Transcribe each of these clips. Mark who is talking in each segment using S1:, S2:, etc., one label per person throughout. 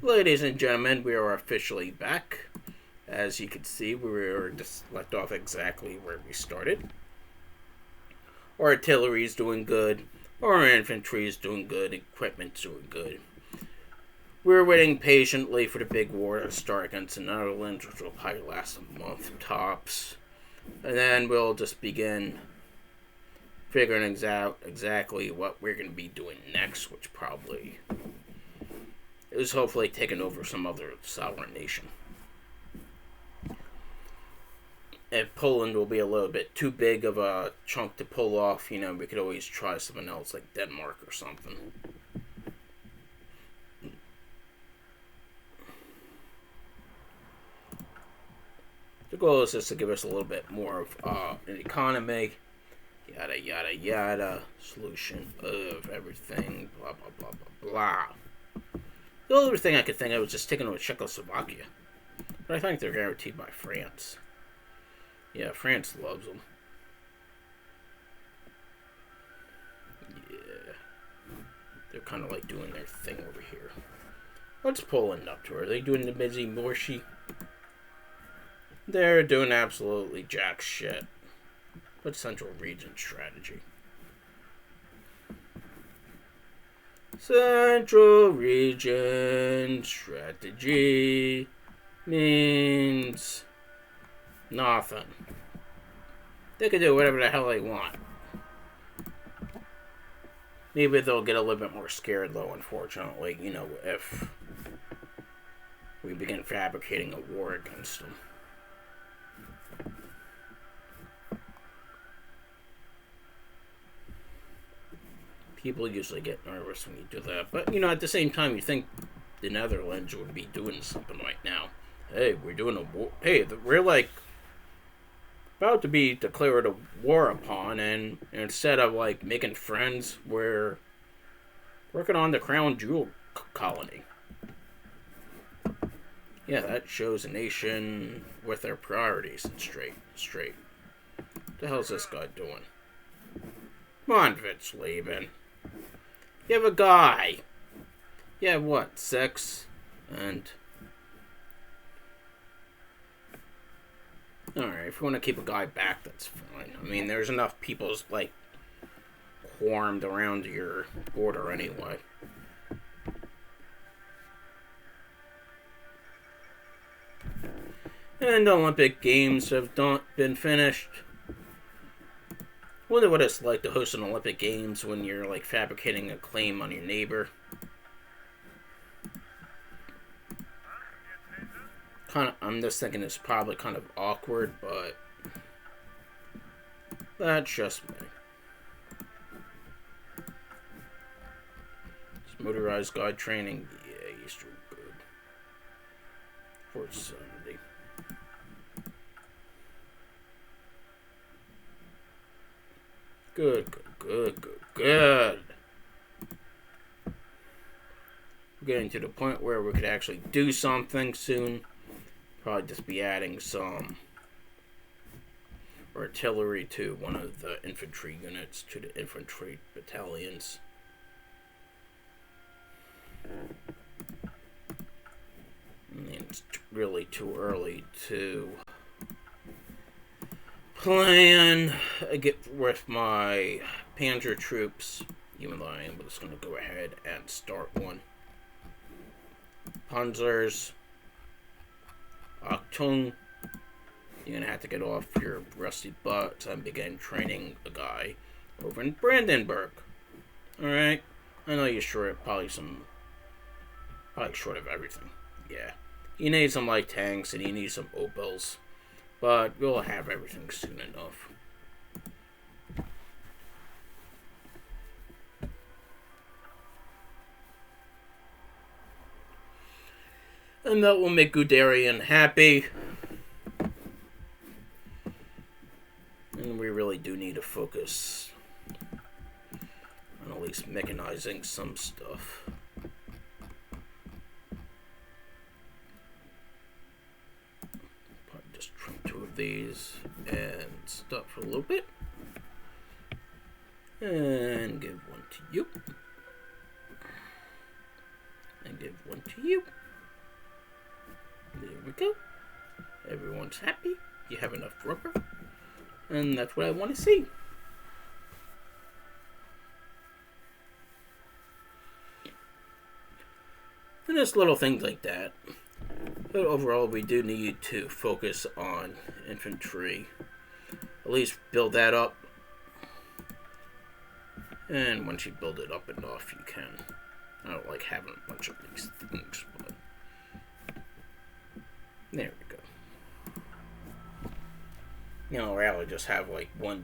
S1: Ladies and gentlemen, we are officially back. As you can see, we were just left off exactly where we started. Our artillery is doing good. Our infantry is doing good. Equipment's doing good. We're waiting patiently for the big war to start against the Netherlands, which will probably last a month tops. And then we'll just begin figuring out exactly what we're going to be doing next, which probably is hopefully taking over some other sovereign nation. If Poland will be a little bit too big of a chunk to pull off, we could always try something else like Denmark or something. The goal is just to give us a little bit more of an economy, yada yada yada, solution of everything, blah blah blah blah blah. The other thing I could think of was just taking over Czechoslovakia, but I think they're guaranteed by France. Yeah, France loves them. Yeah, they're kind of like doing their thing over here. What's Poland up to? Are they doing the busy morshy? They're doing absolutely jack shit. What's Central Region strategy? Central Region strategy means nothing. They can do whatever the hell they want. Maybe they'll get a little bit more scared, though, unfortunately, if we begin fabricating a war against them. People usually get nervous when you do that. But, at the same time, you think the Netherlands would be doing something right now. Hey, we're doing a war. Hey, we're like about to be declared a war upon, and instead of like making friends, we're working on the crown jewel colony. Yeah, that shows a nation with their priorities and straight. What the hell's this guy doing? Come on, Deutschland. You have a guy. You have what, 6? And alright, if you want to keep a guy back, that's fine. I mean, there's enough people's, swarmed around your border anyway. And the Olympic Games have not been finished. Wonder what it's like to host an Olympic Games when you're, fabricating a claim on your neighbor. I'm just thinking it's probably kind of awkward, but that's just me. It's motorized guide training. Yeah, he's doing good. 470. Good. We're getting to the point where we could actually do something soon. Probably just be adding some artillery to one of the infantry units, to the infantry battalions. I mean, it's really too early to plan with my Panzer troops, even though I am just going to go ahead and start one. Panzers. Achtung, you're going to have to get off your rusty butts and begin training a guy over in Brandenburg. Alright? I know you're short, probably short of everything. Yeah. You need some light tanks and you need some Opels. But we'll have everything soon enough. And that will make Guderian happy. And we really do need to focus on at least mechanizing some stuff. Probably just trim 2 of these and stop for a little bit. And give one to you. And give one to you. There we go. Everyone's happy. You have enough rubber. And that's what I want to see. And just little things like that. But overall, we do need to focus on infantry. At least build that up. And once you build it up enough, you can. I don't like having a bunch of these things, but there we go. You know, rather just have like one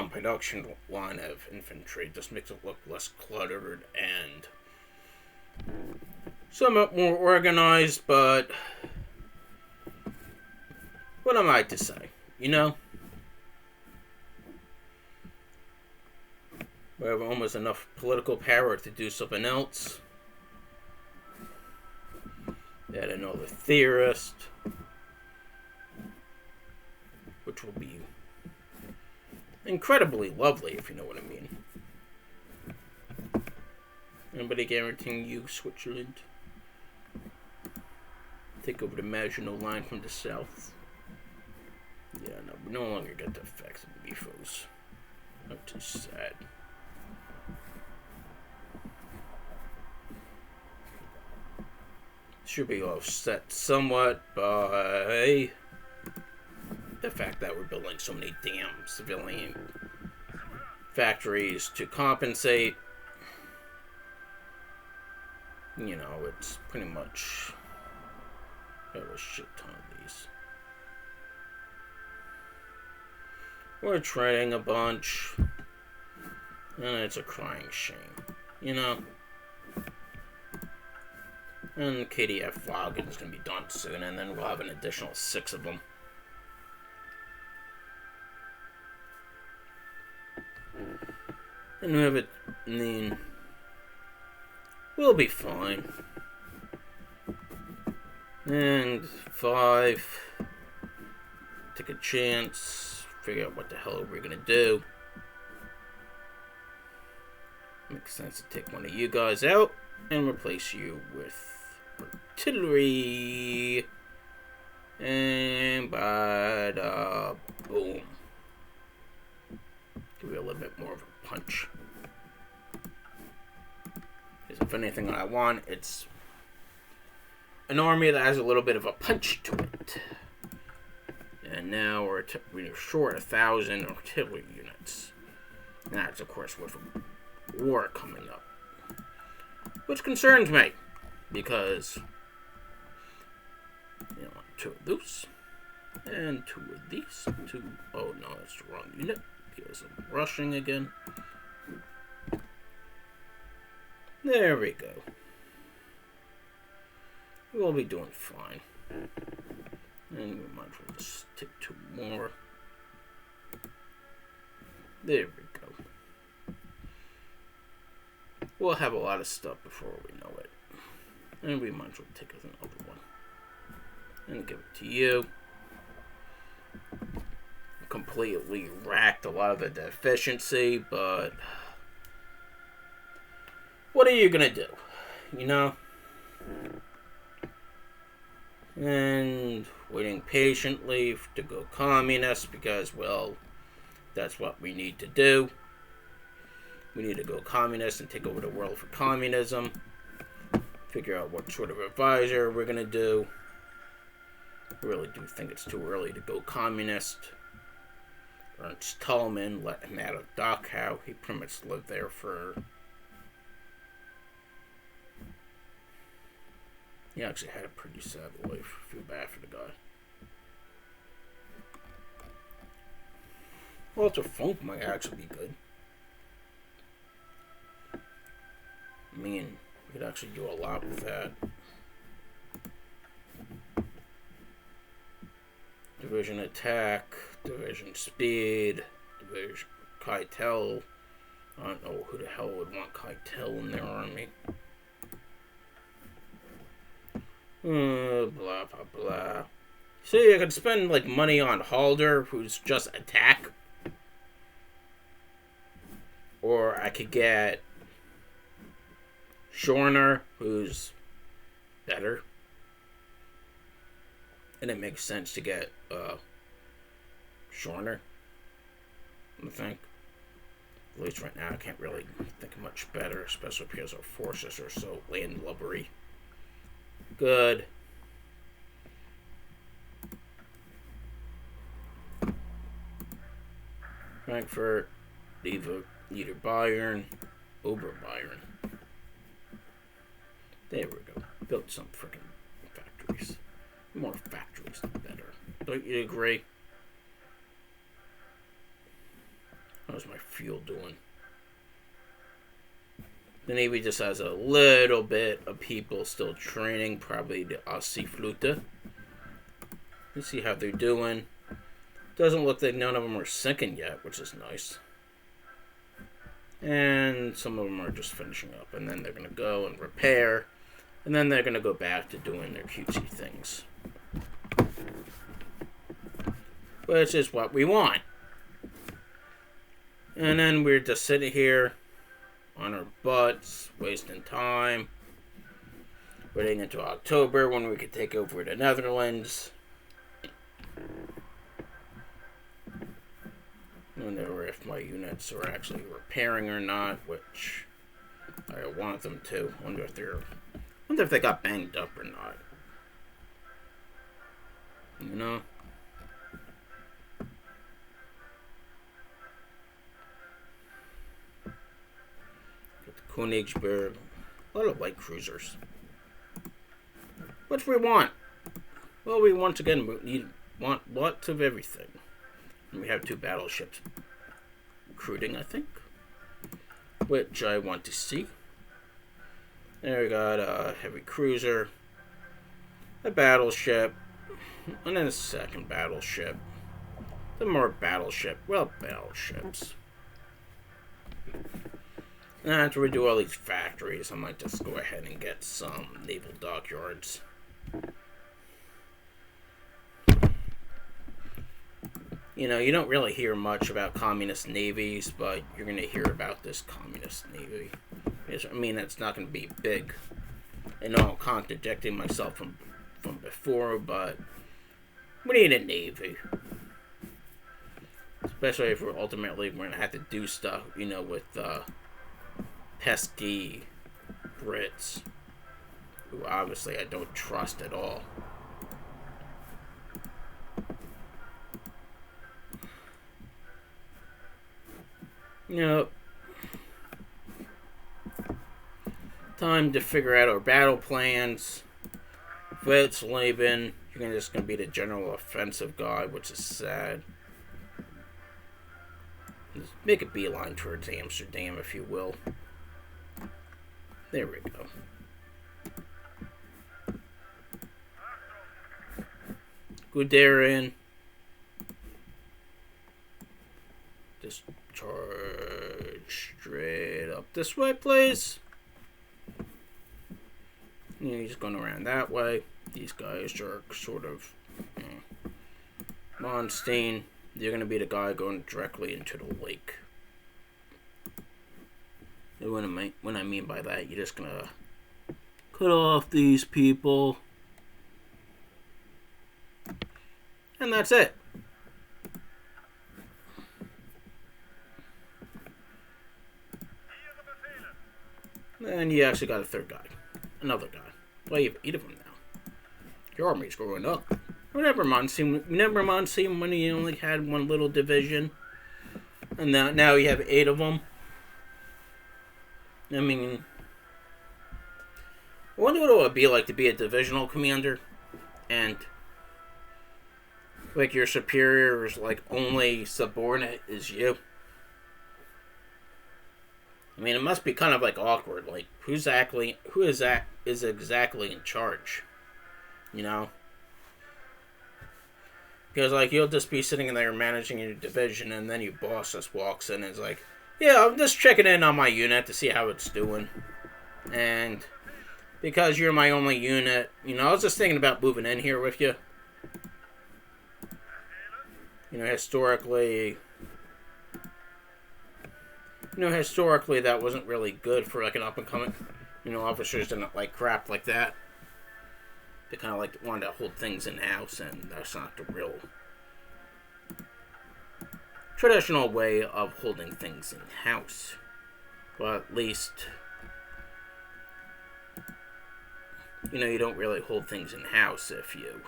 S1: production line of infantry. Just makes it look less cluttered and somewhat more organized, but what am I to say? You know? We have almost enough political power to do something else. Add another theorist, which will be incredibly lovely, if you know what I mean. Anybody guaranteeing you Switzerland? Take over the Maginot Line from the south. Yeah, no, we no longer get the effects of the BFOs. Not too sad. Should be offset somewhat by the fact that we're building so many damn civilian factories to compensate. You know, it's pretty much a shit ton of these. We're trading a bunch, and it's a crying shame, you know. And KDF Wagen is going to be done soon, and then we'll have an additional 6 of them. And we have it, I mean, we'll be fine. And 5, take a chance, figure out what the hell we're going to do. Makes sense to take one of you guys out and replace you with artillery. And bada boom. Give you a little bit more of a punch. Because if anything I want, it's an army that has a little bit of a punch to it. And now we're short 1,000 artillery units. And that's, of course, with a war coming up. Which concerns me. Because, you know, 2 of those. And 2 of these. 2. Oh, no, that's the wrong unit. Because I'm rushing again. There we go. We'll be doing fine. And we might as well just take 2 more. There we go. We'll have a lot of stuff before we know it. And we might as well take another one. And give it to you. Completely racked a lot of the efficiency, but what are you gonna do? You know? And waiting patiently to go communist because, well, that's what we need to do. We need to go communist and take over the world for communism. Figure out what sort of advisor we're gonna do. I really do think it's too early to go communist. Ernst Tullman let him out of Dachau. He pretty much lived there for... He actually had a pretty sad life. I feel bad for the guy. Walter Funk might actually be good. I mean, we could actually do a lot with that. Division attack, division speed, division Keitel. I don't know who the hell would want Keitel in their army. Blah, blah, blah. See, I could spend, like, money on Halder, who's just attack. Or I could get Schorner, who's better. And it makes sense to get Shorner, I think. At least right now I can't really think of much better, especially because our forces are so landlubbery. Good. Frankfurt, either Bayern, Oberbayern. There we go. Built some freaking factories. More factories, the better. Don't you agree? How's my fuel doing? The Navy just has a little bit of people still training, probably the Aussie. Let's see how they're doing. Doesn't look like none of them are sinking yet, which is nice. And some of them are just finishing up, and then they're going to go and repair, and then they're going to go back to doing their cutesy things. Which is what we want. And then we're just sitting here on our butts, wasting time, waiting until October when we could take over the Netherlands. I wonder if my units are actually repairing or not, which I want them to. Wonder if they got banged up or not. You know? Got the Königsberg. A lot of light cruisers. What do we want? Well, we once again want lots of everything. We have 2 battleships recruiting, I think, which I want to see. There we got a heavy cruiser, a battleship, and then a second battleship. Then more battleships. And after we do all these factories, I might just go ahead and get some naval dockyards. You know, you don't really hear much about communist navies, but you're going to hear about this communist navy. I mean, it's not going to be big. I know I'm contradicting myself from before, but we need a navy. Especially if we're ultimately going to have to do stuff, you know, with pesky Brits, who obviously I don't trust at all. You know, time to figure out our battle plans. Deutchland, you're just going to be the general offensive guy, which is sad. Just make a beeline towards Amsterdam, if you will. There we go. Guderian. Just charge straight up this way, please. You know, he's going around that way. These guys are sort of Monstein. You're going to be the guy going directly into the lake. And what I mean by that, you're just going to cut off these people. And that's it. And you actually got a third guy. Another guy. Well, you have 8 of them now. Your army's growing up. Remember Monsoon when you only had 1 little division? And now you have 8 of them? I mean, I wonder what it would be like to be a divisional commander. And, like, your superior is, like, only subordinate is you. I mean, it must be kind of like awkward. Like, who is exactly in charge? You know? Because, like, you'll just be sitting there managing your division, and then your boss just walks in and is like, yeah, I'm just checking in on my unit to see how it's doing. And because you're my only unit, you know, I was just thinking about moving in here with you. You know, historically, that wasn't really good for, like, an up-and-coming. You know, officers didn't like crap like that. They kind of like want to hold things in house, and that's not the real traditional way of holding things in house. Well, at least, you don't really hold things in house if you...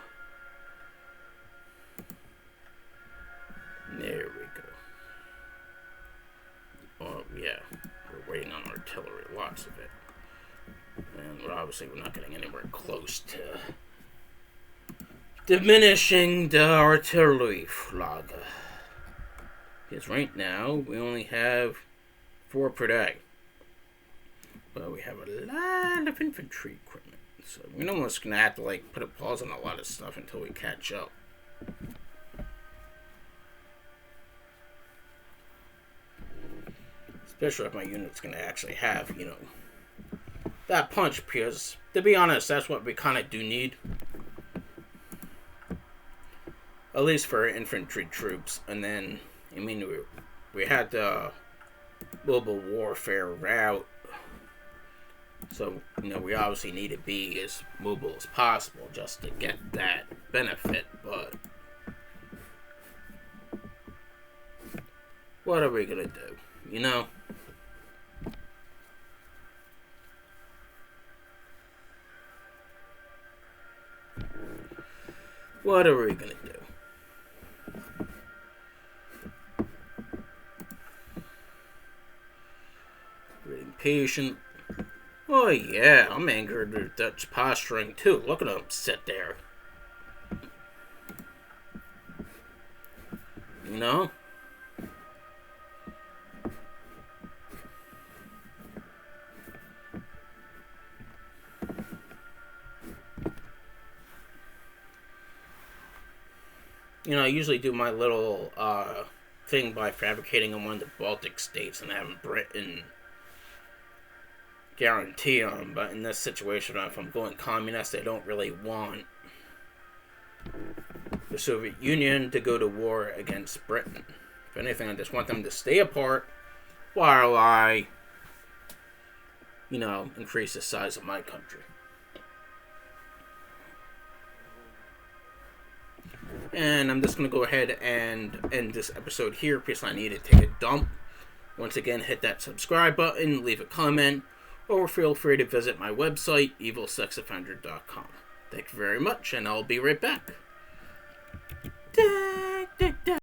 S1: There we go. Oh, yeah. We're waiting on artillery. Lots of it. And obviously we're not getting anywhere close to diminishing the artillery flag. Because right now, we only have 4 per day. But we have a lot of infantry equipment. So we're almost going to have to, put a pause on a lot of stuff until we catch up. Especially if my unit's going to actually have, that punch. Because, to be honest, that's what we kind of do need. At least for infantry troops. And then, we had the mobile warfare route. So, we obviously need to be as mobile as possible just to get that benefit. But what are we going to do? What are we going to do? Being patient. Oh yeah, I'm angered at Dutch posturing too. Look at him sit there. I usually do my little thing by fabricating in one of the Baltic states and having Britain guarantee them. But in this situation, if I'm going communist, I don't really want the Soviet Union to go to war against Britain. If anything, I just want them to stay apart while I, increase the size of my country. And I'm just going to go ahead and end this episode here because I need to take a dump. Once again, hit that subscribe button, leave a comment, or feel free to visit my website, evilsexoffender.com. Thank you very much, and I'll be right back.